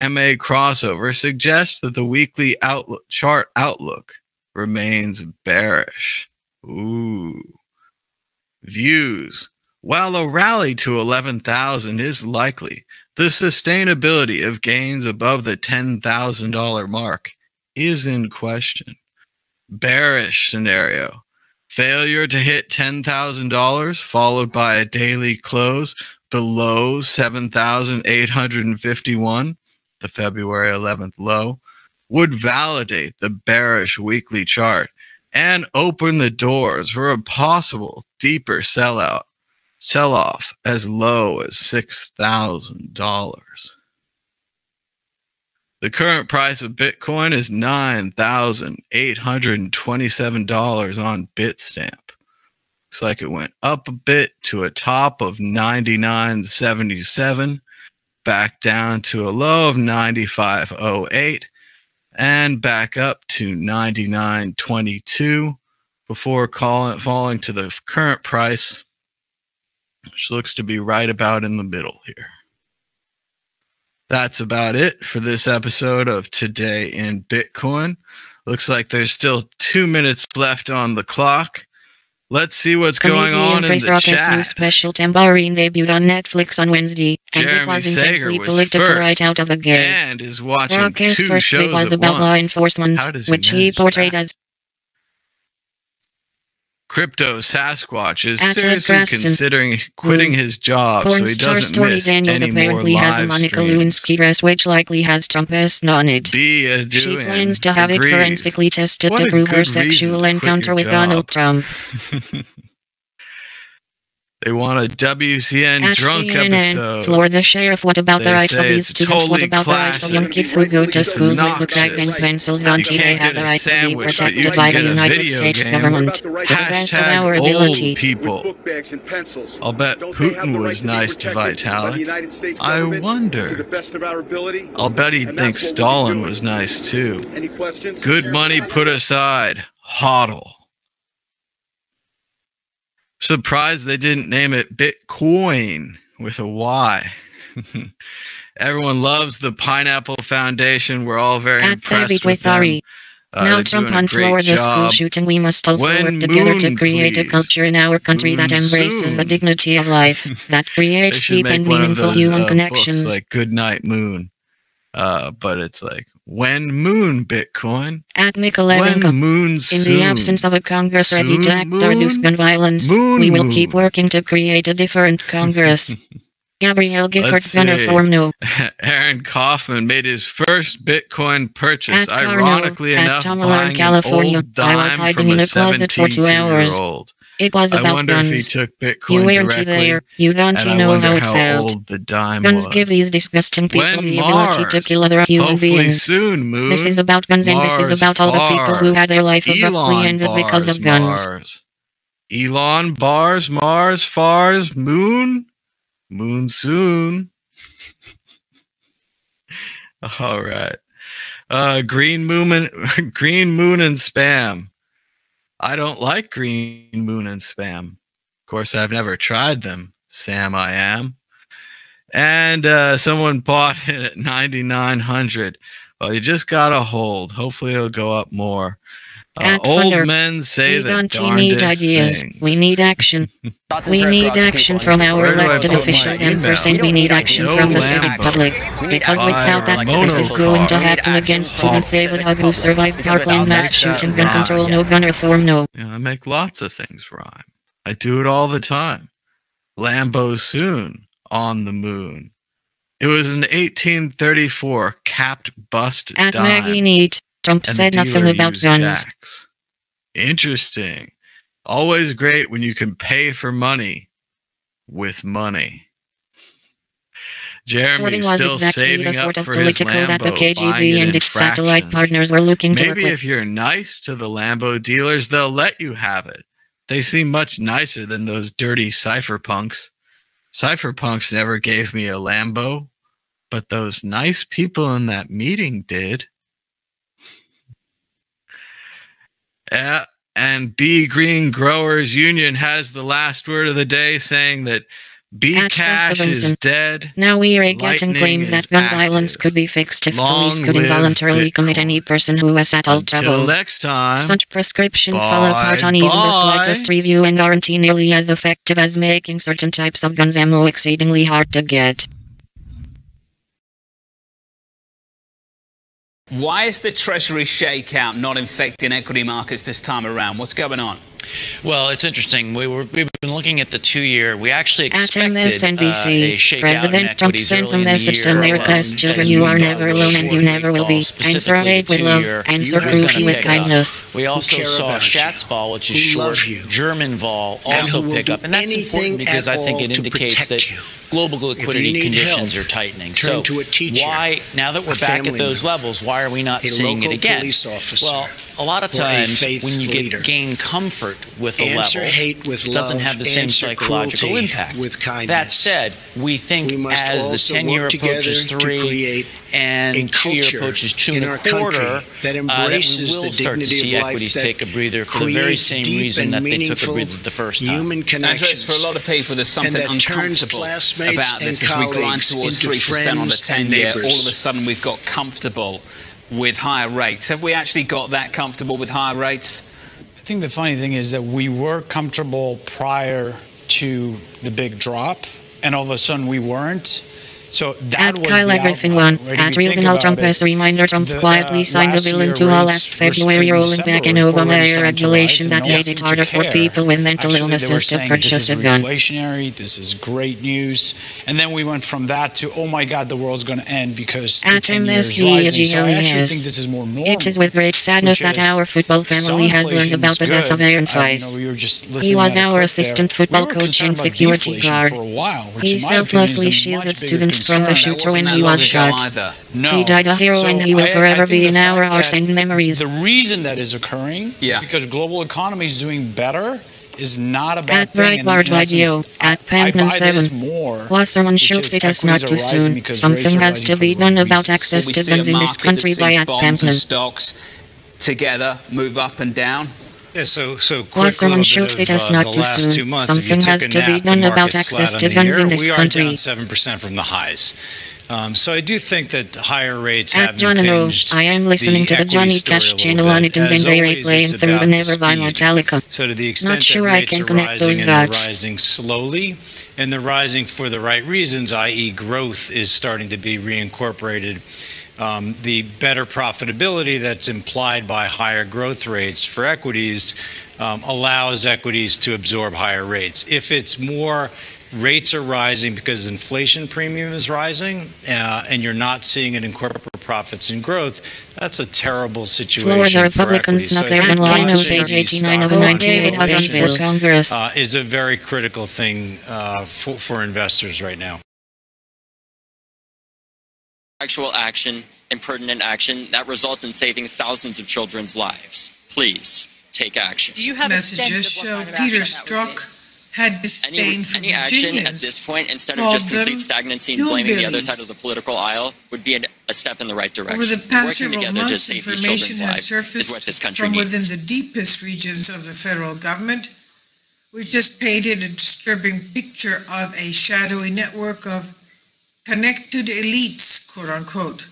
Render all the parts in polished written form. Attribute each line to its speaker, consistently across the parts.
Speaker 1: MA crossover suggests that the weekly chart outlook remains bearish. Ooh. Views. While a rally to 11,000 is likely, the sustainability of gains above the $10,000 mark is in question. Bearish scenario. Failure to hit $10,000 followed by a daily close below 7,851, the February 11th low, would validate the bearish weekly chart and open the doors for a possible deeper sell-off as low as $6,000. The current price of Bitcoin is $9,827 on Bitstamp. Looks like it went up a bit to a top of 99.77, back down to a low of 95.08, and back up to 99.22 before falling to the current price, which looks to be right about in the middle here. That's about it for this episode of Today in Bitcoin. Looks like there's still 2 minutes left on the clock. Let's see what's going on in the chat.
Speaker 2: New special Tambourine debuted on Netflix on Wednesday, and it was intensely political right out of the gate.
Speaker 1: And is watching
Speaker 2: Rock's
Speaker 1: two
Speaker 2: first
Speaker 1: shows
Speaker 2: bit was
Speaker 1: at
Speaker 2: about law
Speaker 1: once.
Speaker 2: enforcement, which he portrayed as
Speaker 1: Crypto Sasquatch is
Speaker 2: At
Speaker 1: seriously
Speaker 2: Preston.
Speaker 1: considering quitting his job so
Speaker 2: Porn
Speaker 1: he
Speaker 2: star
Speaker 1: doesn't
Speaker 2: Story
Speaker 1: miss
Speaker 2: Daniels
Speaker 1: any more
Speaker 2: apparently has a
Speaker 1: live
Speaker 2: Monica
Speaker 1: streams.
Speaker 2: Lewinsky dress which likely has Trump S on it. She plans to have it forensically tested to prove her sexual encounter with Donald Trump.
Speaker 1: They want a WCN
Speaker 2: At
Speaker 1: drunk
Speaker 2: CNN,
Speaker 1: episode.
Speaker 2: Florida Sheriff, what about the
Speaker 1: They
Speaker 2: rights of
Speaker 1: say
Speaker 2: these
Speaker 1: it's
Speaker 2: students? What
Speaker 1: totally
Speaker 2: about the rights of young
Speaker 1: classic.
Speaker 2: kids who go to
Speaker 1: It's
Speaker 2: schools with book bags and
Speaker 1: obnoxious.
Speaker 2: pencils?
Speaker 1: You
Speaker 2: Don't they
Speaker 1: can't
Speaker 2: have
Speaker 1: get
Speaker 2: the
Speaker 1: a
Speaker 2: right to be
Speaker 1: sandwich, but you
Speaker 2: protected
Speaker 1: can
Speaker 2: by the
Speaker 1: get a
Speaker 2: United
Speaker 1: video
Speaker 2: States
Speaker 1: game.
Speaker 2: government to the best of our
Speaker 1: Hashtag
Speaker 2: ability?
Speaker 1: old people. I'll bet Putin was nice to Vitalik. I wonder. I'll bet he thinks Stalin was nice too. Good money put aside. Hodl. Surprised they didn't name it Bitcoin with a Y. Everyone loves the Pineapple Foundation. We're all very
Speaker 2: At
Speaker 1: impressed with them.
Speaker 2: Now
Speaker 1: They're
Speaker 2: Trump
Speaker 1: doing a
Speaker 2: on
Speaker 1: great
Speaker 2: Florida school
Speaker 1: job.
Speaker 2: shooting, we must also
Speaker 1: When
Speaker 2: work together to
Speaker 1: moon,
Speaker 2: create a
Speaker 1: please.
Speaker 2: culture in our country that
Speaker 1: Moon
Speaker 2: embraces the
Speaker 1: soon.
Speaker 2: dignity of life, that
Speaker 1: They
Speaker 2: creates
Speaker 1: should
Speaker 2: deep
Speaker 1: make
Speaker 2: and
Speaker 1: one of
Speaker 2: meaningful
Speaker 1: those
Speaker 2: human
Speaker 1: books
Speaker 2: connections.
Speaker 1: like Good Night Moon. But it's like, when moon, Bitcoin?
Speaker 2: At Mick11,
Speaker 1: When moon
Speaker 2: in
Speaker 1: soon?
Speaker 2: the absence of a Congress ready
Speaker 1: Soon
Speaker 2: to act or reduce
Speaker 1: moon?
Speaker 2: gun violence,
Speaker 1: Moon
Speaker 2: we will
Speaker 1: moon.
Speaker 2: keep working to create a different Congress. Gabrielle Gifford,
Speaker 1: Let's
Speaker 2: gunner
Speaker 1: see.
Speaker 2: form no.
Speaker 1: Aaron Kaufman made his first Bitcoin purchase,
Speaker 2: At Carno,
Speaker 1: ironically
Speaker 2: at
Speaker 1: enough,
Speaker 2: Tomalone,
Speaker 1: buying
Speaker 2: California,
Speaker 1: an old
Speaker 2: I was
Speaker 1: dime
Speaker 2: hiding
Speaker 1: from
Speaker 2: in
Speaker 1: a
Speaker 2: a closet for 2 hours.
Speaker 1: 72-year-old.
Speaker 2: It was
Speaker 1: I
Speaker 2: about
Speaker 1: wonder if he
Speaker 2: guns.
Speaker 1: took
Speaker 2: You
Speaker 1: Bitcoin
Speaker 2: weren't
Speaker 1: directly,
Speaker 2: there. You don't
Speaker 1: and I
Speaker 2: know
Speaker 1: wonder
Speaker 2: how it
Speaker 1: how
Speaker 2: felt.
Speaker 1: old the dime
Speaker 2: Guns
Speaker 1: was.
Speaker 2: give these disgusting people
Speaker 1: When
Speaker 2: the ability to
Speaker 1: Mars?
Speaker 2: kill other human
Speaker 1: Hopefully
Speaker 2: beings.
Speaker 1: soon, Moon.
Speaker 2: This is about guns, and this is
Speaker 1: Mars,
Speaker 2: about all the people who
Speaker 1: Fars.
Speaker 2: had their life abruptly
Speaker 1: Elon
Speaker 2: ended because
Speaker 1: bars,
Speaker 2: of guns.
Speaker 1: Mars. Elon bars, Mars, Fars, Moon. Moon soon. All right. Green moon and spam. I don't like green moon and spam. Of course, I've never tried them. Sam, I am. And someone bought it at 9,900. Well, you just gotta hold. Hopefully, it'll go up more.
Speaker 2: At
Speaker 1: Old
Speaker 2: Thunder,
Speaker 1: men say
Speaker 2: we
Speaker 1: the
Speaker 2: don't need
Speaker 1: darndest
Speaker 2: ideas.
Speaker 1: things.
Speaker 2: We need action. We need action from our
Speaker 1: Where do I
Speaker 2: elected
Speaker 1: put my
Speaker 2: officials, and
Speaker 1: email?
Speaker 2: and we need action
Speaker 1: No
Speaker 2: from the civic
Speaker 1: Lambo.
Speaker 2: public. Because
Speaker 1: By
Speaker 2: without that,
Speaker 1: Ramona
Speaker 2: this is going to
Speaker 1: Tar.
Speaker 2: happen against students.
Speaker 1: False.
Speaker 2: David Hogg, who survived Parkland mass shooting, gun control, no gun reform, no.
Speaker 1: Yeah, I make lots of things rhyme. I do it all the time. Lambo soon on the moon. It was an 1834 capped bust
Speaker 2: At
Speaker 1: dime.
Speaker 2: Maggie Neat, Trump
Speaker 1: and
Speaker 2: said
Speaker 1: the
Speaker 2: nothing
Speaker 1: dealer
Speaker 2: about
Speaker 1: used
Speaker 2: guns.
Speaker 1: jacks. Interesting. Always great when you can pay for money with money. Jeremy's
Speaker 2: was
Speaker 1: still
Speaker 2: exactly
Speaker 1: saving
Speaker 2: the
Speaker 1: up
Speaker 2: sort of
Speaker 1: for his
Speaker 2: political that the
Speaker 1: Lambo, buying
Speaker 2: KGB
Speaker 1: it
Speaker 2: and
Speaker 1: in
Speaker 2: its satellite
Speaker 1: fractions.
Speaker 2: partners were looking to
Speaker 1: Maybe
Speaker 2: work
Speaker 1: if you're nice to the Lambo dealers, they'll let you have it. They seem much nicer than those dirty cypherpunks. Cypherpunks never gave me a Lambo, but those nice people in that meeting did. Yeah, and Bee Green Growers Union has the last word of the day, saying that Cash is dead.
Speaker 2: Now we are getting claims that gun violence could be fixed if police could involuntarily commit any person who has settled trouble.
Speaker 1: Until next time.
Speaker 2: Such prescriptions fall apart on even the slightest review and aren't nearly as effective as making certain types of guns ammo exceedingly hard to get.
Speaker 3: Why is the Treasury shakeout not infecting equity markets this time around? What's going on?
Speaker 4: Well, it's interesting. We've been looking at the 2-year. We actually expected a shakeout
Speaker 2: President Trump sent a message to America's children: you are never alone and you never will be. Answer hate with love, answer cruelty with kindness.
Speaker 4: We also saw Schatz vol, which is short, German vol, also pick up. And that's important because I think it indicates that global liquidity conditions are tightening. So why, now that we're back at those levels, why are we not seeing it again? Well, a lot of times when you gain comfort with a level, it doesn't have the same psychological impact. That said, we think as the 10-year approaches 3 and 2-year approaches 2.25, that we will start to see equities take a breather for the very same reason that they took a breather the first time.
Speaker 3: Andres, for a lot of people, there's something uncomfortable about this as we grind towards 3% on the 10-year. All of a sudden, we've got comfortable with higher rates. Have we actually got that comfortable with higher rates?
Speaker 5: I think the funny thing is that we were comfortable prior to the big drop, and all of a sudden we weren't. So that was
Speaker 2: Kyla Griffin won. At Real Donald Trump as a reminder, Trump quietly signed a bill into law last February, rolling back an Obama-era regulation that made it harder for people with mental illnesses to purchase a gun.
Speaker 5: This is great news. And then we went from that to, oh my God, the world's going to end because the
Speaker 2: At
Speaker 5: 10-year is rising. So I actually think this is more normal.
Speaker 2: It is with great sadness that our football family has learned about the death of Aaron Price. He was our assistant football coach and security guard. He selflessly shielded students from the shooter when he was shot. He died a hero and he will forever be in our hearts and memories.
Speaker 5: The reason that is occurring is because global economy is doing better is not a bad
Speaker 2: at
Speaker 5: thing.
Speaker 2: Breitbart Radio, at Pentman 7. Wasserman shows it is not too soon. Something has to be done about access to guns in this country by at Pentman.
Speaker 3: Stocks together move up and down.
Speaker 6: Yeah, so
Speaker 2: Wasserman shows it is not too soon. Something has to be done about access to guns in this country.
Speaker 6: We are down 7% from the highs. So I do think that higher rates
Speaker 2: have impinged I am listening to the Johnny Cash channel on iTunes and they are playing through the Never by Metallica.
Speaker 6: So to the extent
Speaker 2: not sure I can connect those dots.
Speaker 6: Rising slowly, and they're rising for the right reasons, i.e. growth is starting to be reincorporated. The better profitability that's implied by higher growth rates for equities allows equities to absorb higher rates. If it's more rates are rising because inflation premium is rising and you're not seeing it in corporate profits and growth, that's a terrible situation.
Speaker 2: Florida Republicans not there in line on page 89 of 98 Hogg Congress
Speaker 6: is a very critical thing for investors right now.
Speaker 7: Actual action and pertinent action that results in saving thousands of children's lives. Please take action.
Speaker 8: Do you have messages show Peter Strzok had disdain for
Speaker 7: any action at this point, instead of just complete stagnancy and blaming the other side of the political aisle, would be a step in the right direction.
Speaker 8: Over the past several months, information has surfaced from within the deepest regions of the federal government, which has painted a disturbing picture of a shadowy network of connected elites, quote unquote.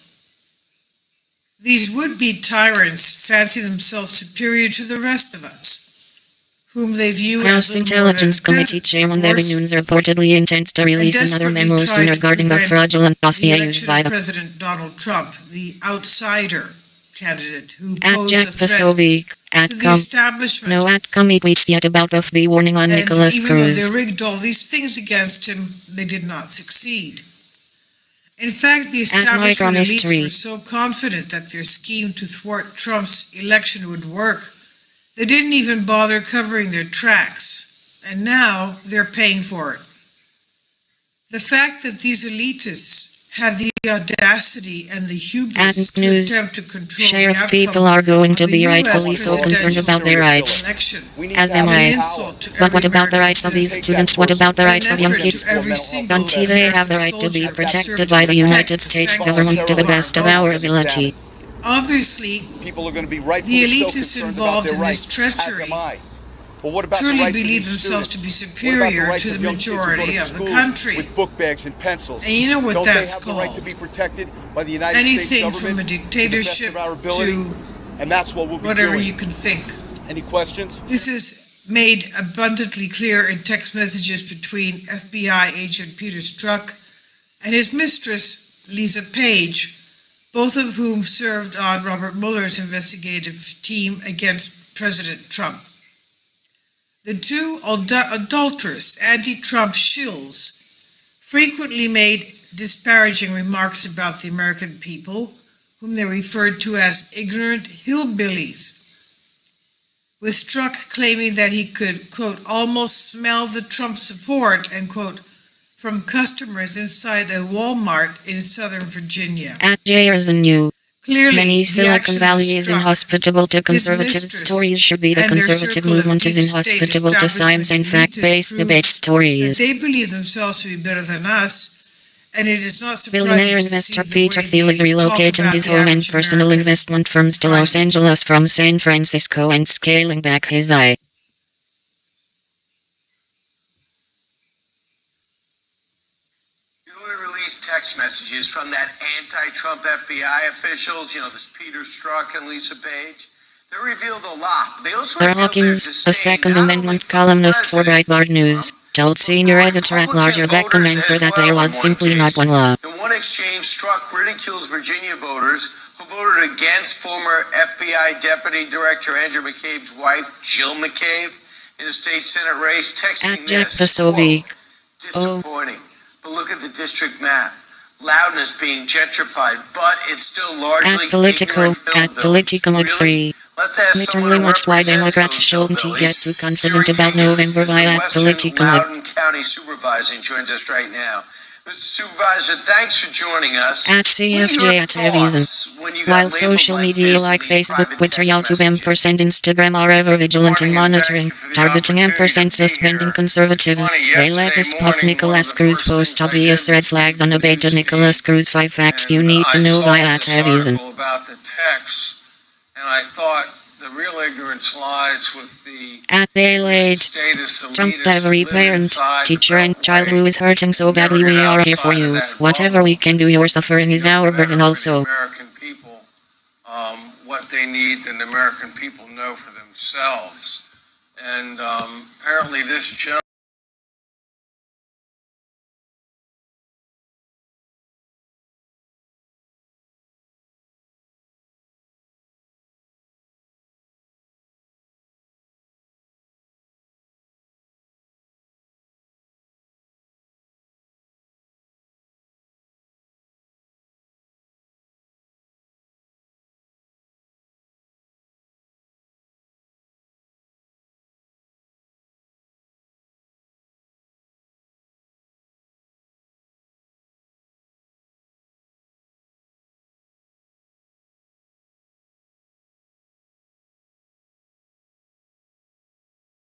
Speaker 8: These would-be tyrants fancy themselves superior to the rest of us, whom they view
Speaker 2: House Intelligence Committee Chairman Devin Nunes reportedly intends to release another memo soon regarding the fraudulent dossier used by the
Speaker 8: President Donald Trump, the outsider candidate who
Speaker 2: at
Speaker 8: posed
Speaker 2: Jack
Speaker 8: a threat
Speaker 2: at
Speaker 8: to the establishment.
Speaker 2: No at-com tweets yet about FB warning on Nicholas
Speaker 8: Cruz. Even though they rigged all these things against him, they did not succeed. In fact, the establishment elites were so confident that their scheme to thwart Trump's election would work, they didn't even bother covering their tracks, and now they're paying for it. The fact that these elitists had the audacity and the hubris to attempt to control the outcome
Speaker 2: people are going to be rightfully so concerned about their rights, as am I. But what about the rights of these students? What about the rights of young kids? Don't they have the right to be protected by the United States government to the best of our ability?
Speaker 8: Obviously, the elitists involved in this treachery
Speaker 9: Well, what about
Speaker 8: truly
Speaker 9: the right
Speaker 8: believe
Speaker 9: to
Speaker 8: themselves to be superior to the majority of the country.
Speaker 9: With book bags and pencils.
Speaker 8: And you know what
Speaker 9: Don't
Speaker 8: that's
Speaker 9: they have
Speaker 8: called?
Speaker 9: the right to be protected by the United States
Speaker 8: Anything
Speaker 9: government
Speaker 8: from a dictatorship
Speaker 9: to the best of our ability?
Speaker 8: to
Speaker 9: And that's what we'll be
Speaker 8: whatever
Speaker 9: doing.
Speaker 8: you can think.
Speaker 9: Any questions?
Speaker 8: This is made abundantly clear in text messages between FBI agent Peter Strzok and his mistress, Lisa Page, both of whom served on Robert Mueller's investigative team against President Trump. The two adulterous anti-Trump shills frequently made disparaging remarks about the American people, whom they referred to as ignorant hillbillies, with Strzok claiming that he could, quote, almost smell the Trump support, end quote, from customers inside a Walmart in Southern Virginia.
Speaker 2: At Jayers and you.
Speaker 8: Clearly,
Speaker 2: Many Silicon Valley is inhospitable to conservative stories should be the conservative movement is inhospitable to science and fact-based debate stories.
Speaker 8: They believe themselves to be better than us, and it is not surprising
Speaker 2: Billionaire
Speaker 8: to
Speaker 2: investor
Speaker 8: see
Speaker 2: Peter Thiel is relocating his home and personal investment firms to Los Angeles from San Francisco and scaling back his eye.
Speaker 10: Text messages from that anti-Trump FBI officials, this Peter Strzok and Lisa Page. They revealed a lot. They also
Speaker 2: Hawkins, a Second Amendment columnist for Breitbart News, told senior editor-at-large Rebecca Menser that there was simply not one law.
Speaker 10: In one exchange, Strzok ridicules Virginia voters who voted against former FBI Deputy Director Andrew McCabe's wife, Jill McCabe, in a state Senate race, texting this, quote, disappointing. But look at the district map. Loudness being gentrified, but it's still largely
Speaker 2: at Politico,
Speaker 10: really? Let's ask
Speaker 2: literally much why Democrats shouldn't get too confident about November by at Politico.
Speaker 10: Loudoun County Supervising joins us right now. Mr. Supervisor, thanks for joining us.
Speaker 2: At CFJ at Reason. While social media like Facebook, Twitter, YouTube, and Instagram are ever vigilant in monitoring, targeting, and suspending conservatives, they let us post Nicholas Cruz post obvious red flags unabated. Nicholas Cruz 5 facts you need to know by at Reason.
Speaker 10: About the text, and I thought the real ignorance lies with the
Speaker 2: at age, Trump every parent, teacher and child who is hurting so badly. We are here for you. Whatever we can do, your suffering is our burden also.
Speaker 10: American people, what they need, and the American people know for themselves. And apparently this gentleman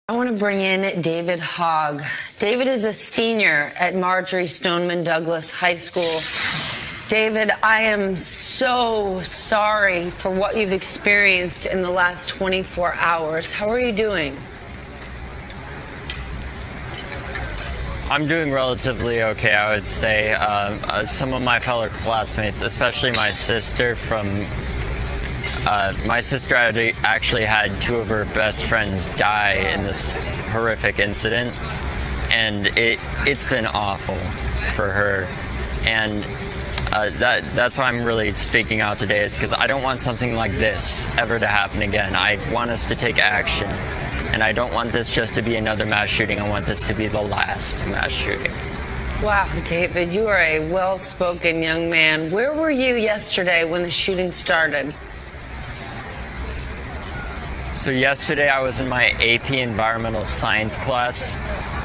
Speaker 11: I want to bring in David Hogg. David is a senior at Marjorie Stoneman Douglas High School. David, I am so sorry for what you've experienced in the last 24 hours. How are you doing?
Speaker 12: I'm doing relatively okay, I would say. Some of my fellow classmates, especially my sister actually had 2 of her best friends die in this horrific incident, and it's been awful for her. And that's why I'm really speaking out today, is because I don't want something like this ever to happen again. I want us to take action, and I don't want this just to be another mass shooting. I want this to be the last mass shooting.
Speaker 11: Wow, David, you are a well-spoken young man. Where were you yesterday when the shooting started?
Speaker 12: So yesterday I was in my AP Environmental Science class.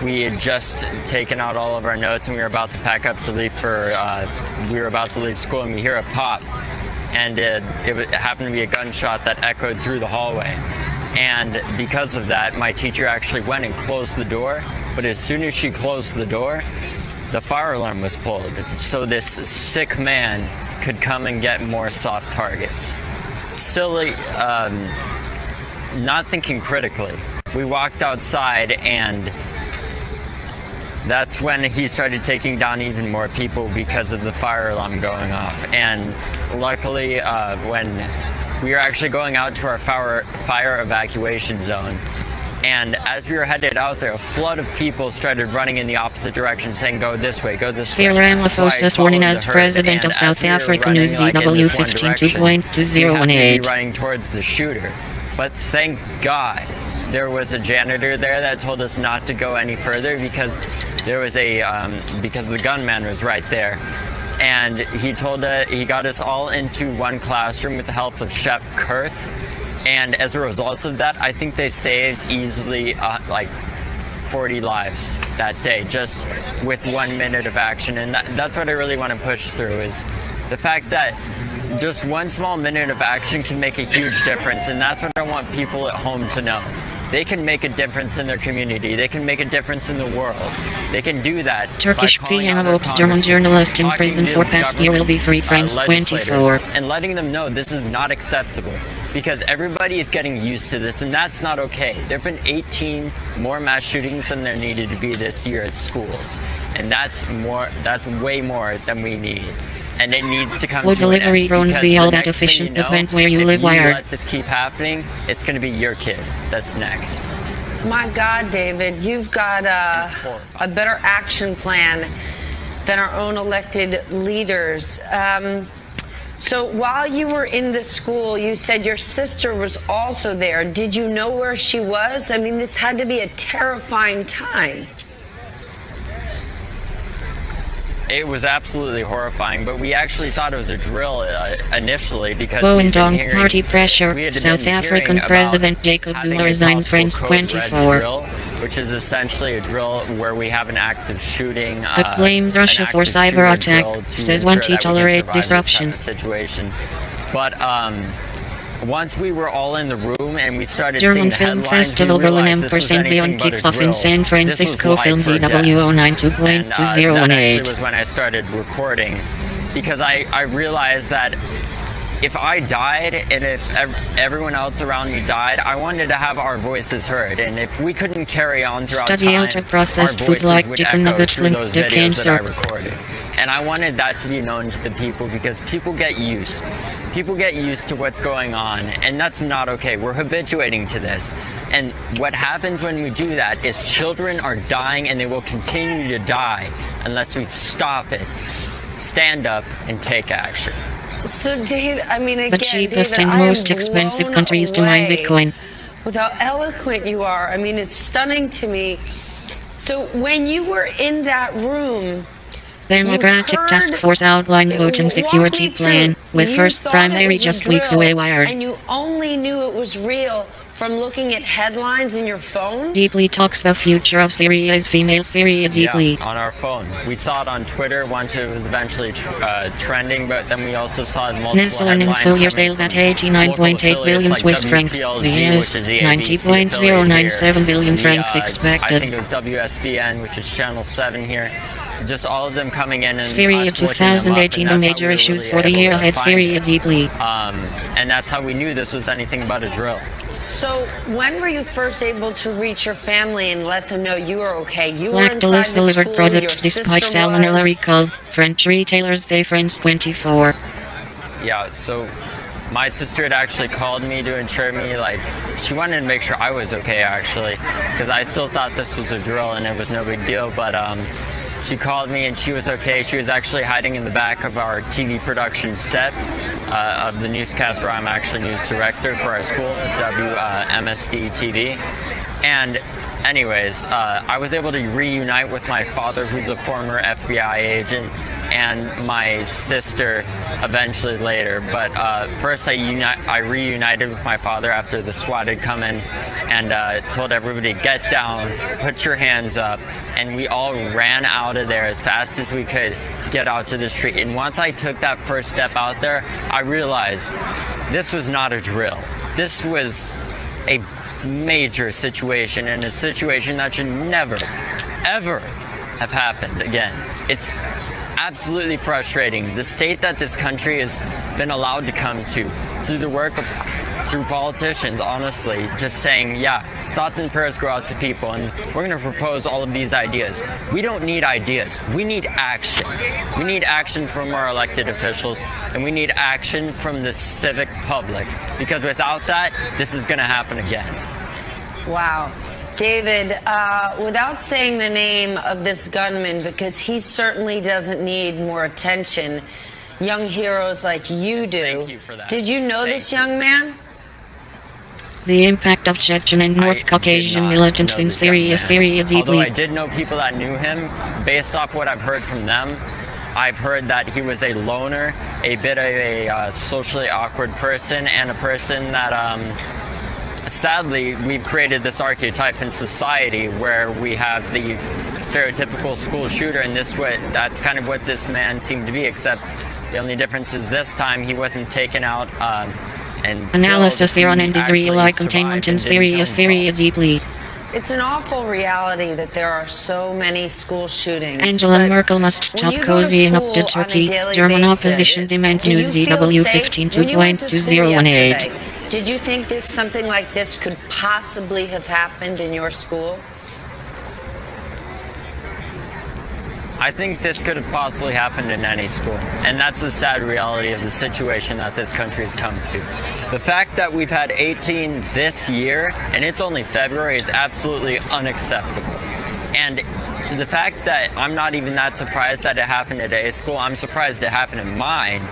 Speaker 12: We had just taken out all of our notes and we were about to pack up to leave school, and we hear a pop. And it happened to be a gunshot that echoed through the hallway. And because of that, my teacher actually went and closed the door. But as soon as she closed the door, the fire alarm was pulled. So this sick man could come and get more soft targets. Silly, not thinking critically. we walked outside, and that's when he started taking down even more people because of the fire alarm going off. And luckily, when we were actually going out to our fire evacuation zone, and as we were headed out there, a flood of people started running in the opposite direction, saying, go this way, go this way.
Speaker 2: Cyril Ramaphosa sworn in as President of South Africa, News DW 15.2018.
Speaker 12: Running towards the shooter. But thank God there was a janitor there that told us not to go any further, because there was because the gunman was right there. And he got us all into one classroom with the help of Chef Kurth. And as a result of that, I think they saved easily like 40 lives that day, just with 1 minute of action. And that's what I really want to push through, is the fact that just 1 small minute of action can make a huge difference. And that's what I want people at home to know. They can make a difference in their community. They can make a difference in the world. They can do that.
Speaker 2: Turkish PM hopes German journalist in prison for past year will be free. France 24.
Speaker 12: And letting them know this is not acceptable, because everybody is getting used to this, and that's not okay. There have been 18 more mass shootings than there needed to be this year at schools, and that's way more than we need. And it needs to come
Speaker 2: Will
Speaker 12: to
Speaker 2: delivery
Speaker 12: an end,
Speaker 2: drones be all that efficient? Depends where you live.
Speaker 12: If you let this keep happening, it's going to be your kid that's next.
Speaker 11: My God, David, you've got a better action plan than our own elected leaders. So while you were in the school, you said your sister was also there. Did you know where she was? I mean, this had to be a terrifying time.
Speaker 12: It was absolutely horrifying, but we actually thought it was a drill initially, because
Speaker 2: Wollongong party pressure. South African President Jacob Zuma resigns. France 24.
Speaker 12: Which is essentially a drill where we have an active shooting.
Speaker 2: But blames Russia for cyber attack. Says won't he tolerate disruption.
Speaker 12: Situation. But once we were all in the room and we started
Speaker 2: German
Speaker 12: seeing the
Speaker 2: Film
Speaker 12: headlines,
Speaker 2: Festival Berlin M% Beyond kicks off in San Francisco. Film DW 092.2018.
Speaker 12: That actually was when I started recording, because I realized that if I died and if everyone else around me died, I wanted to have our voices heard. And if we couldn't carry on throughout
Speaker 2: Study ultra-processed foods like chicken nuggets linked to cancer.
Speaker 12: And I wanted that to be known to the people, because people get used. People get used to what's going on, and that's not okay. We're habituating to this. And what happens when we do that is children are dying, and they will continue to die unless we stop it. Stand up and take action.
Speaker 11: So, Dave, I mean, again,
Speaker 2: the cheapest and most expensive countries to mine Bitcoin.
Speaker 11: With how eloquent you are, I mean, it's stunning to me. So, when you were in that room,
Speaker 2: Democratic Task Force outlines voting security plan, with first primary just weeks away. Wired.
Speaker 11: And you only knew it was real from looking at headlines in your phone?
Speaker 2: Deeply talks the future of Syria's female Syria deeply.
Speaker 12: Yeah, on our phone. We saw it on Twitter once it was eventually trending, but then we also saw it multiple
Speaker 2: Nestle earnings full year sales at 89.8 billion Swiss francs. Yes, 90.097 billion francs expected.
Speaker 12: I think it was WSVN, which is Channel 7 here. Just all of them coming in and
Speaker 2: Syria 2018, the major issues for the year ahead. Syria deeply.
Speaker 12: And that's how we knew this was anything but a drill.
Speaker 11: So when were you first able to reach your family and let them know you were okay? You were
Speaker 2: Lactose
Speaker 11: inside the
Speaker 2: delivered
Speaker 11: school,
Speaker 2: products despite salmonella recall. French retailers say France 24.
Speaker 12: Yeah, so my sister had actually called me to ensure me, like, she wanted to make sure I was okay, actually, because I still thought this was a drill and it was no big deal, but she called me and she was okay. She was actually hiding in the back of our TV production set of the newscast, where I'm actually news director for our school, WMSD TV. And anyways, I was able to reunite with my father, who's a former FBI agent, and my sister eventually later. But first I reunited with my father after the SWAT had come in and told everybody, get down, put your hands up. And we all ran out of there as fast as we could get out to the street. And once I took that first step out there, I realized this was not a drill. This was a major situation, and a situation that should never, ever have happened again. It's absolutely frustrating. The state that this country has been allowed to come to through the work of through politicians, honestly, just saying, yeah, thoughts and prayers go out to people, and we're going to propose all of these ideas. We don't need ideas. We need action. We need action from our elected officials, and we need action from the civic public, because without that, this is going to happen again.
Speaker 11: Wow. David, without saying the name of this gunman, because he certainly doesn't need more attention, young heroes like you do.
Speaker 12: Thank you for that.
Speaker 11: Did you know this young man?
Speaker 2: The impact of Chechen and North Caucasian militants in Syria deeply.
Speaker 12: Although I did know people that knew him, based off what I've heard from them, I've heard that he was a loner, a bit of a socially awkward person, and a person that sadly, we've created this archetype in society where we have the stereotypical school shooter, and that's kind of what this man seemed to be, except the only difference is this time he wasn't taken out and
Speaker 2: analysis Iran and Israeli containment in Syria deeply.
Speaker 11: It's an awful reality that there are so many school shootings.
Speaker 2: Angela Merkel must stop cozying up to Turkey. German opposition demands News DW 15.2018.
Speaker 11: Did you think something like this could possibly have happened in your school?
Speaker 12: I think this could have possibly happened in any school, and that's the sad reality of the situation that this country's come to. The fact that we've had 18 this year, and it's only February, is absolutely unacceptable. And the fact that I'm not even that surprised that it happened at a school, I'm surprised it happened in mine.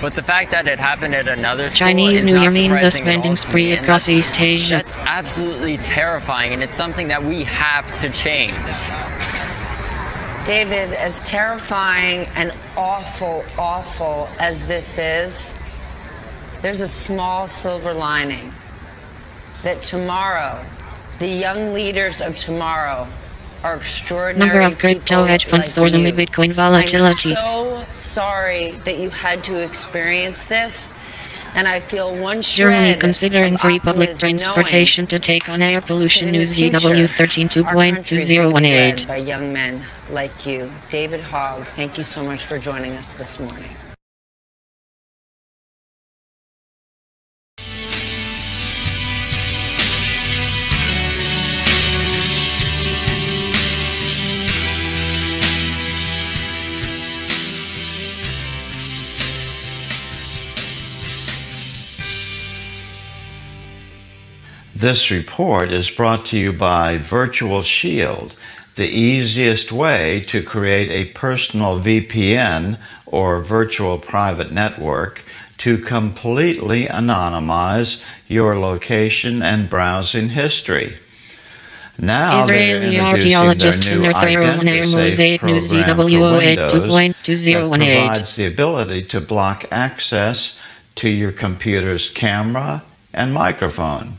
Speaker 12: But the fact that it happened at another school
Speaker 2: Chinese
Speaker 12: is
Speaker 2: New Year
Speaker 12: not
Speaker 2: means a
Speaker 12: surprising
Speaker 2: spending spree across East Asia.
Speaker 12: That's absolutely terrifying, and it's something that we have to change.
Speaker 11: David, as terrifying and awful as this is, there's a small silver lining. That tomorrow, the young leaders of tomorrow are extraordinary
Speaker 2: number of crypto hedge funds soars amid Bitcoin volatility.
Speaker 11: I'm so sorry that you had to experience this, and I feel one shred
Speaker 2: Germany considering free public transportation to take on air pollution. News DW 13.2018.
Speaker 11: By young men like you. David Hogg, thank you so much for joining us this morning.
Speaker 13: This report is brought to you by Virtual Shield, the easiest way to create a personal VPN or virtual private network to completely anonymize your location and browsing history. Now
Speaker 2: Israeli archaeologists in their Mosaic News DW 8.2018
Speaker 13: provides the ability to block access to your computer's camera and microphone.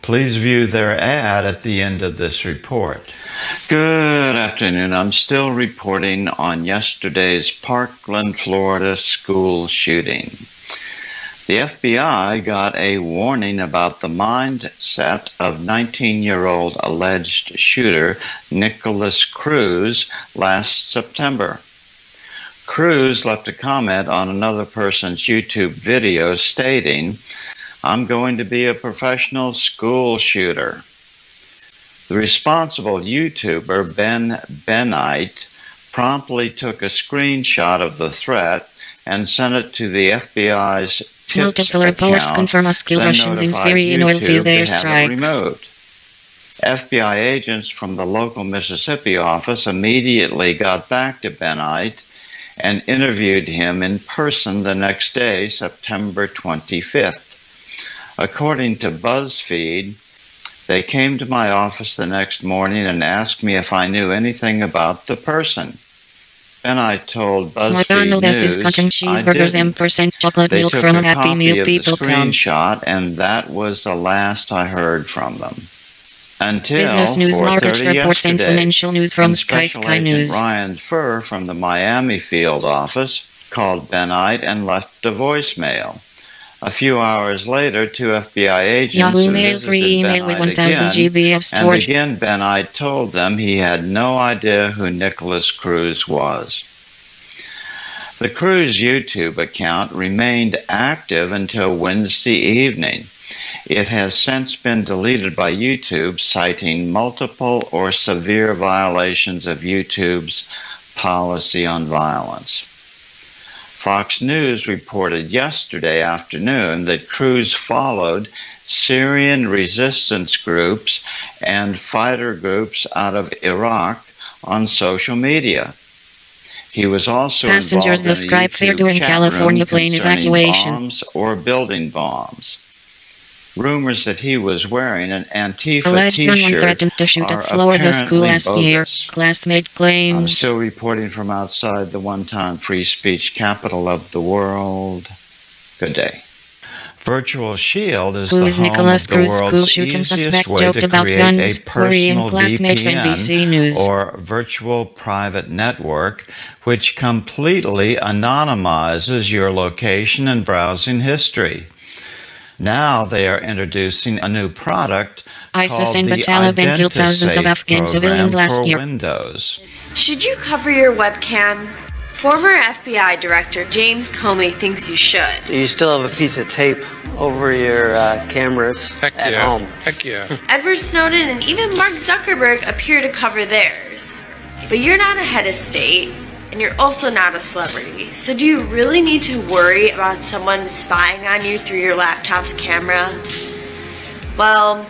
Speaker 13: Please view their ad at the end of this report. Good afternoon. I'm still reporting on yesterday's Parkland, Florida school shooting. The FBI got a warning about the mindset of 19-year-old alleged shooter Nicholas Cruz last September. Cruz left a comment on another person's YouTube video stating, "I'm going to be a professional school shooter." The responsible YouTuber, Ben Benite, promptly took a screenshot of the threat and sent it to the FBI's tips
Speaker 2: multiple reports
Speaker 13: account,
Speaker 2: confirm skill
Speaker 13: then
Speaker 2: Russians in
Speaker 13: notified
Speaker 2: Syrian oil
Speaker 13: YouTube
Speaker 2: field
Speaker 13: to have it
Speaker 2: airstrikes.
Speaker 13: removed. FBI agents from the local Mississippi office immediately got back to Benite and interviewed him in person the next day, September 25th. According to BuzzFeed, they came to my office the next morning and asked me if I knew anything about the person. Then I told BuzzFeed News I didn't.
Speaker 2: Chocolate
Speaker 13: They
Speaker 2: milk
Speaker 13: took
Speaker 2: from
Speaker 13: a
Speaker 2: Happy
Speaker 13: copy
Speaker 2: Meal
Speaker 13: of the
Speaker 2: people
Speaker 13: screenshot, and that was the last I heard from them. Until
Speaker 2: Business News Markets
Speaker 13: 4:30
Speaker 2: reports and
Speaker 13: yesterday,
Speaker 2: financial news from
Speaker 13: when
Speaker 2: Sky
Speaker 13: Special Agent
Speaker 2: News.
Speaker 13: Ryan Furr from the Miami field office called Benite and left a voicemail. A few hours later, 2 FBI agents
Speaker 2: Yahoo Mail
Speaker 13: visited
Speaker 2: 3 email with
Speaker 13: Benite
Speaker 2: 1000
Speaker 13: again,
Speaker 2: GB of
Speaker 13: and
Speaker 2: storage.
Speaker 13: again Benite told them he had no idea who Nicholas Cruz was. The Cruz YouTube account remained active until Wednesday evening. It has since been deleted by YouTube, citing multiple or severe violations of YouTube's policy on violence. Fox News reported yesterday afternoon that Cruz followed Syrian resistance groups and fighter groups out of Iraq on social media. He was also
Speaker 2: Passengers
Speaker 13: involved in a YouTube
Speaker 2: during
Speaker 13: chat
Speaker 2: California
Speaker 13: room
Speaker 2: plane
Speaker 13: concerning
Speaker 2: evacuation.
Speaker 13: bombs or building bombs. Rumors that he was wearing an Antifa
Speaker 2: Alleged gunman
Speaker 13: t-shirt
Speaker 2: threatened to shoot
Speaker 13: are
Speaker 2: at Florida school
Speaker 13: apparently
Speaker 2: last year.
Speaker 13: bogus.
Speaker 2: Classmate
Speaker 13: I'm
Speaker 2: claims.
Speaker 13: still reporting from outside the one-time free speech capital of the world. Good day. Virtual Shield is
Speaker 2: Who
Speaker 13: the
Speaker 2: is
Speaker 13: home
Speaker 2: Nicholas
Speaker 13: of the
Speaker 2: Cruz?
Speaker 13: world's
Speaker 2: School shooting
Speaker 13: easiest
Speaker 2: suspect
Speaker 13: way
Speaker 2: joked
Speaker 13: to
Speaker 2: about
Speaker 13: create
Speaker 2: guns,
Speaker 13: a personal
Speaker 2: classmates NBC News.
Speaker 13: VPN or virtual private network, which completely anonymizes your location and browsing history. Now they are introducing a new product
Speaker 2: ISIS
Speaker 13: called
Speaker 2: and the
Speaker 13: the
Speaker 2: Taliban killed thousands of
Speaker 13: IdentiSafe
Speaker 2: Afghan civilians
Speaker 13: program
Speaker 2: last
Speaker 13: for
Speaker 2: year.
Speaker 13: Windows.
Speaker 14: Should you cover your webcam? Former FBI Director James Comey thinks you should.
Speaker 15: You still have a piece of tape over your cameras at home.
Speaker 16: Heck yeah.
Speaker 14: Edward Snowden and even Mark Zuckerberg appear to cover theirs. But you're not a head of state, and you're also not a celebrity. So do you really need to worry about someone spying on you through your laptop's camera? Well,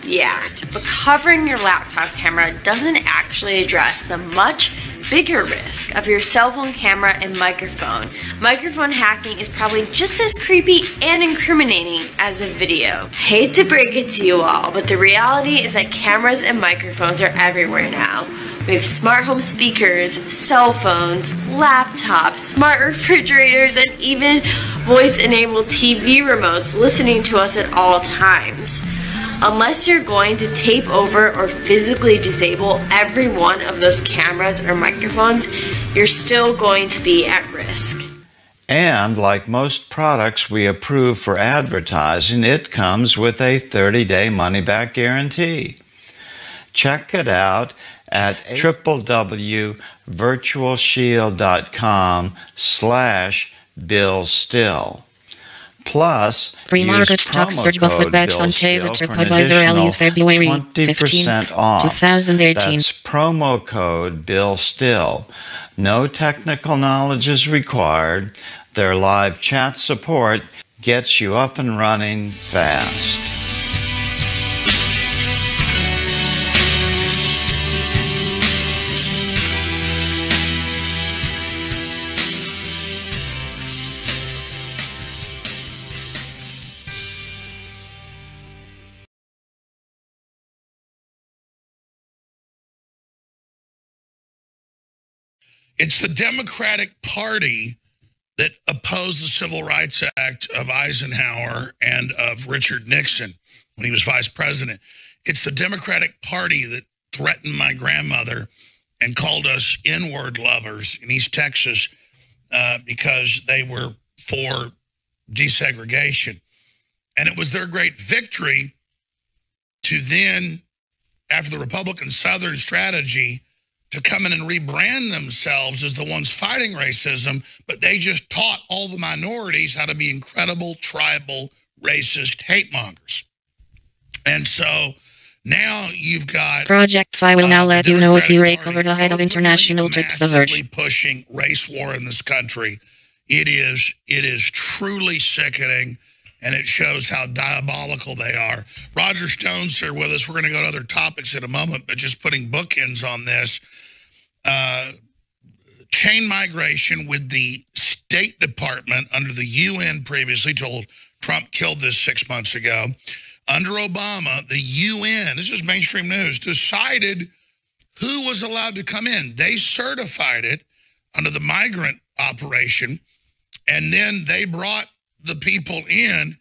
Speaker 14: yeah, but covering your laptop camera doesn't actually address the much bigger risk of your cell phone camera and microphone. Microphone hacking is probably just as creepy and incriminating as a video. Hate to break it to you all, but the reality is that cameras and microphones are everywhere now. We have smart home speakers, cell phones, laptops, smart refrigerators, and even voice-enabled TV remotes listening to us at all times. Unless you're going to tape over or physically disable every one of those cameras or microphones, you're still going to be at risk.
Speaker 13: And like most products we approve for advertising, it comes with a 30-day money-back guarantee. Check it out at www.virtualshield.com/BillStill. Plus,
Speaker 2: Pre-market stock surge Buffett bets on Taylor's Advisor rallies February 15, 2018.
Speaker 13: That's promo code BillStill. No technical knowledge is required. Their live chat support gets you up and running fast.
Speaker 17: It's the Democratic Party that opposed the Civil Rights Act of Eisenhower and of Richard Nixon when he was vice president. It's the Democratic Party that threatened my grandmother and called us N-word lovers in East Texas because they were for desegregation. And it was their great victory to then, after the Republican Southern strategy, to come in and rebrand themselves as the ones fighting racism, but they just taught all the minorities how to be incredible, tribal, racist hate mongers. And so now you've got
Speaker 2: Project Fi will now let you know if you covered ahead of international trips
Speaker 17: massively pushing race war in this country. It is truly sickening, and it shows how diabolical they are. Roger Stone's here with us. We're going to go to other topics in a moment, but just putting bookends on this. Chain migration with the State Department under the UN previously told Trump killed this 6 months ago. Under Obama, the UN, this is mainstream news, decided who was allowed to come in. They certified it under the migrant operation, and then they brought the people in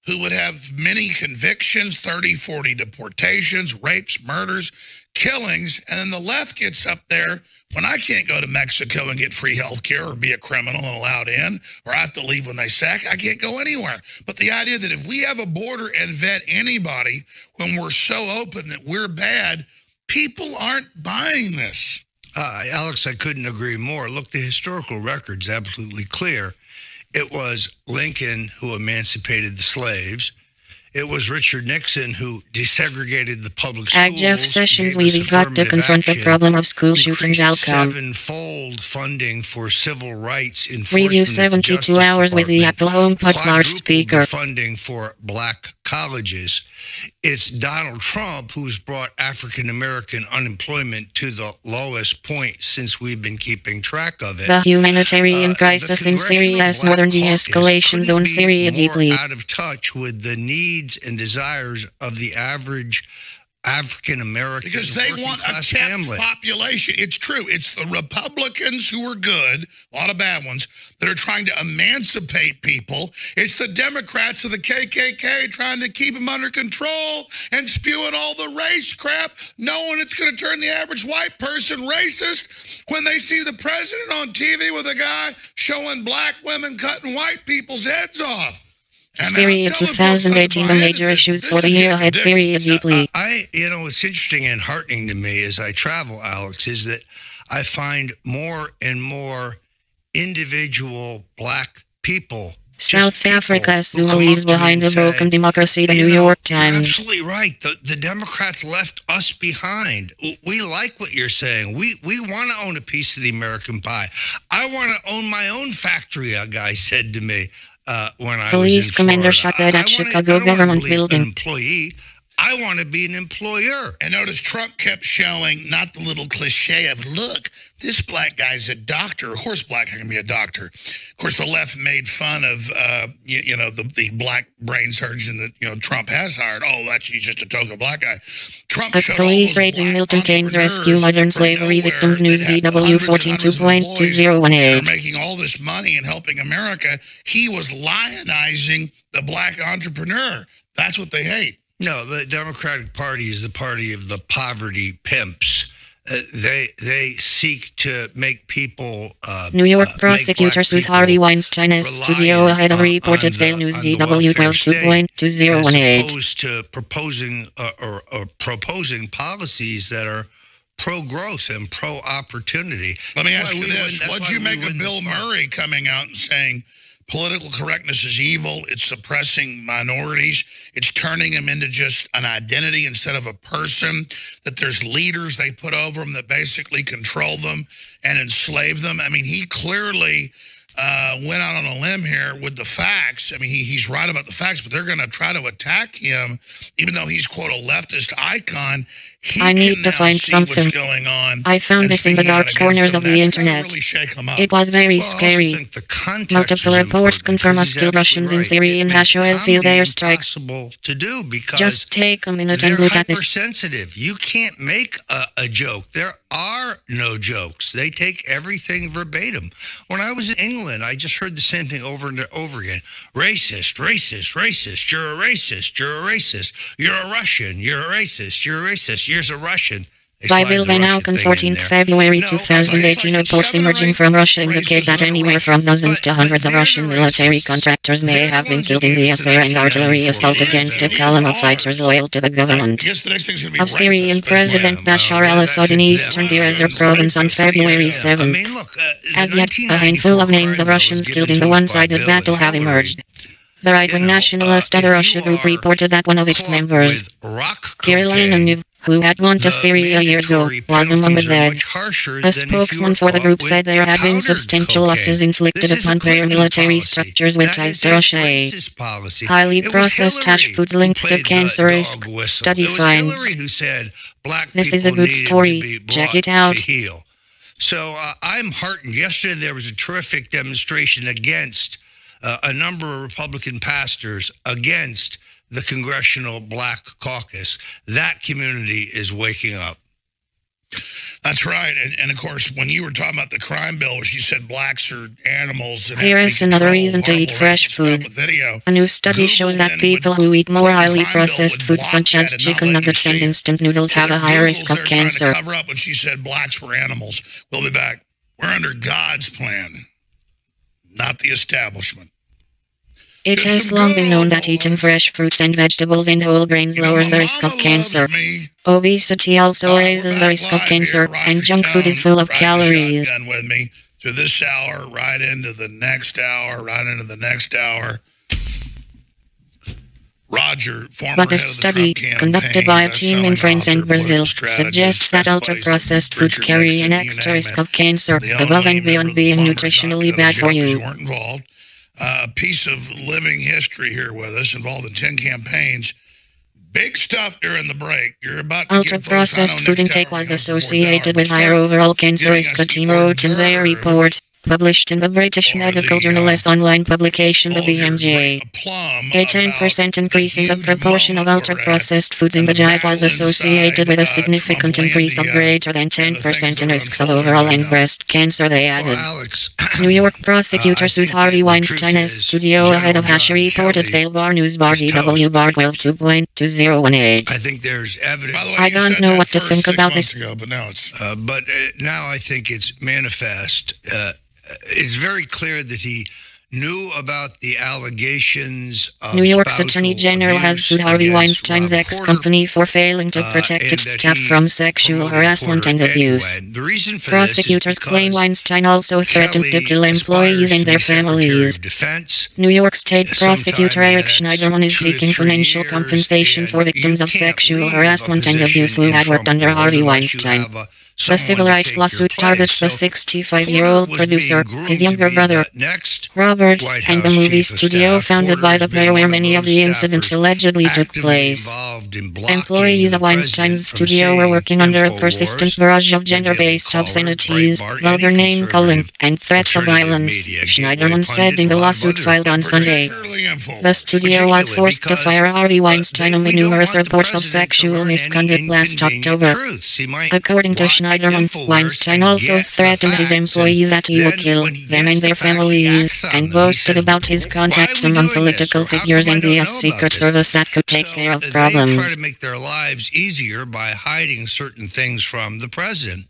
Speaker 17: who would have many convictions, 30, 40 deportations, rapes, murders, killings, and then the left gets up there when I can't go to Mexico and get free health care or be a criminal and allowed in, or I have to leave when they sack, I can't go anywhere. But the idea that if we have a border and vet anybody when we're so open that we're bad, people aren't buying this.
Speaker 16: Alex, I couldn't agree more. Look, the historical record's absolutely clear. It was Lincoln who emancipated the slaves. It was Richard Nixon who desegregated the public schools.
Speaker 2: At Jeff Sessions, we've got to confront the problem of school shootings outcome.
Speaker 16: Sevenfold funding for civil rights enforcement.
Speaker 2: Review 72 hours with the Apple HomePod's large speaker.
Speaker 16: Funding for black colleges. It's Donald Trump who's brought African American unemployment to the lowest point since we've been keeping track of it.
Speaker 2: The humanitarian crisis in Syria's northern de-escalation zone, Syria deeply
Speaker 16: out of touch with the needs and desires of the average African American,
Speaker 17: because they want a kept population. It's true. It's the Republicans who are good, a lot of bad ones, that are trying to emancipate people. It's the Democrats of the KKK trying to keep them under control and spewing all the race crap, knowing it's going to turn the average white person racist when they see the president on TV with a guy showing black women cutting white people's heads off.
Speaker 2: Syria 2018, the major issues for the year ahead, Syria deeply.
Speaker 16: What's interesting and heartening to me as I travel, Alex, is that I find more and more individual black people.
Speaker 2: South Africa's Zulu leaves behind a broken democracy, the New York Times.
Speaker 16: You're absolutely right. The Democrats left us behind. We like what you're saying. We want to own a piece of the American pie. I want to own my own factory, a guy said to me. When I
Speaker 2: Police
Speaker 16: was in
Speaker 2: commander
Speaker 16: Florida.
Speaker 2: shot dead at Chicago government building.
Speaker 16: An employee. I want to be an employer.
Speaker 17: And notice Trump kept showing not the little cliche of, look, this black guy's a doctor. Of course, black guy can be a doctor. Of course, the left made fun of, the black brain surgeon that, Trump has hired. Oh, that's he's just a token black guy. Trump
Speaker 2: a police raiding Milton Keynes rescue modern slavery victims. News DW 14.2018.
Speaker 17: They're making all this money and helping America. He was lionizing the black entrepreneur. That's what they hate.
Speaker 16: No, the Democratic Party is the party of the poverty pimps. They seek to make people.
Speaker 2: New York prosecutor sues Harvey Weinstein's studio ahead of reported sale. News DW 12.2018.
Speaker 16: Opposed to proposing proposing policies that are pro-growth and pro-opportunity.
Speaker 17: Let me ask you this: what'd you make of Bill Murray coming out and saying political correctness is evil, it's suppressing minorities, it's turning them into just an identity instead of a person, that there's leaders they put over them that basically control them and enslave them? I mean, he clearly went out on a limb here with the facts. I mean, he's right about the facts, but they're going to try to attack him, even though he's, quote, a leftist icon.
Speaker 2: I need to find something.
Speaker 17: Going on.
Speaker 2: I found this in the dark corners of the internet.
Speaker 17: Really
Speaker 2: it was very scary. Multiple reports confirm skilled Russians in Syrian Hash oil field airstrikes.
Speaker 16: To do because
Speaker 2: just take a minute and look at this.
Speaker 16: Hypersensitive. You can't make a joke. There are no jokes. They take everything verbatim. When I was in England, I just heard the same thing over and over again. Racist, racist, racist. You're a racist. You're a racist. You're a Russian. You're a racist. You're a racist. You're a Russian.
Speaker 2: Bible by now, 14th February 2018, reports emerging from Russia indicate that anywhere from dozens to hundreds of Russian military contractors may have been killed in the air and artillery assault against a column of fighters loyal to the government of Syrian President Bashar al-Assad in eastern Deir ez-Zor province on February 7th. As yet, a handful of names of Russians killed in the one-sided battle have emerged. The right-wing nationalist Other Russia group reported that one of its members, Kirill Ananiv, who had gone to Syria a year ago, was among the dead. A spokesman for the group said there had been substantial losses inflicted upon their military structures with ties to Russia. Highly processed hash foods linked to cancer risk, study finds. This is a good story. Check it out.
Speaker 16: So I'm heartened. Yesterday there was a terrific demonstration against a number of Republican pastors against the Congressional Black Caucus. That community is waking up.
Speaker 17: That's right. And of course, when you were talking about the crime bill, which you said blacks are animals. And
Speaker 2: here is another reason to eat fresh food. A new study shows that people who eat more highly processed foods such as chicken nuggets and instant noodles have a higher risk of cancer.
Speaker 17: Cover up when she said blacks were animals. We'll be back. We're under God's plan, not the establishment.
Speaker 2: It has long been known that eating fresh fruits and vegetables and whole grains lowers the risk of cancer. Obesity also raises the risk of cancer, and junk food is full of calories.
Speaker 17: With me through this hour, right into the next hour, right into the next hour. Roger,
Speaker 2: but a study conducted by a team in France and Brazil suggests that ultra-processed foods carry an extra risk of cancer above and beyond being nutritionally bad for you.
Speaker 17: A piece of living history here with us involved in 10 campaigns. Big stuff during the break. You're about to
Speaker 2: ultra-processed food intake was associated with higher overall cancer risk, a team wrote in their report, published in the British medical journal's online publication, the BMJ. A 10% increase in the proportion of ultra-processed foods in the diet was associated with a significant increase of greater than 10% in risks of overall and breast cancer, they added. New York prosecutor sues Harvey Weinstein's studio ahead of Hash reported Fail Bar News Bar DW Bar 12.2018.
Speaker 16: I think there's evidence.
Speaker 2: I don't know what to think about this.
Speaker 16: But now I think it's manifest. It's very clear that he knew about the allegations of
Speaker 2: New York's Attorney General has sued Harvey Weinstein's ex-company for failing to protect its staff from sexual harassment and abuse. Prosecutors claim Weinstein also threatened to kill employees and their families. New York State Prosecutor Eric Schneiderman is seeking financial compensation for victims of sexual harassment and abuse who had worked under Harvey Weinstein. The civil rights lawsuit targets the 65-year-old producer, his younger brother, Robert, and the movie studio founded by the pair where many of the incidents allegedly took place. Employees of Weinstein's studio were working under a persistent barrage of gender-based obscenities, vulgar name-calling, and threats of violence, Schneiderman said in the lawsuit filed on Sunday. The studio was forced to fire Harvey Weinstein amid numerous reports of sexual misconduct last October. According to Schneiderman, Weinstein also threatened his employees that he would kill them and their families, and boasted about his contacts among political figures and the Secret Service that could take care of problems.
Speaker 16: They try to make their lives easier by hiding certain things from the president.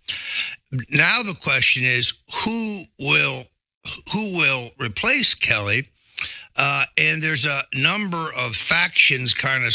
Speaker 16: Now the question is, who will replace Kelly? And there's a number of factions kind of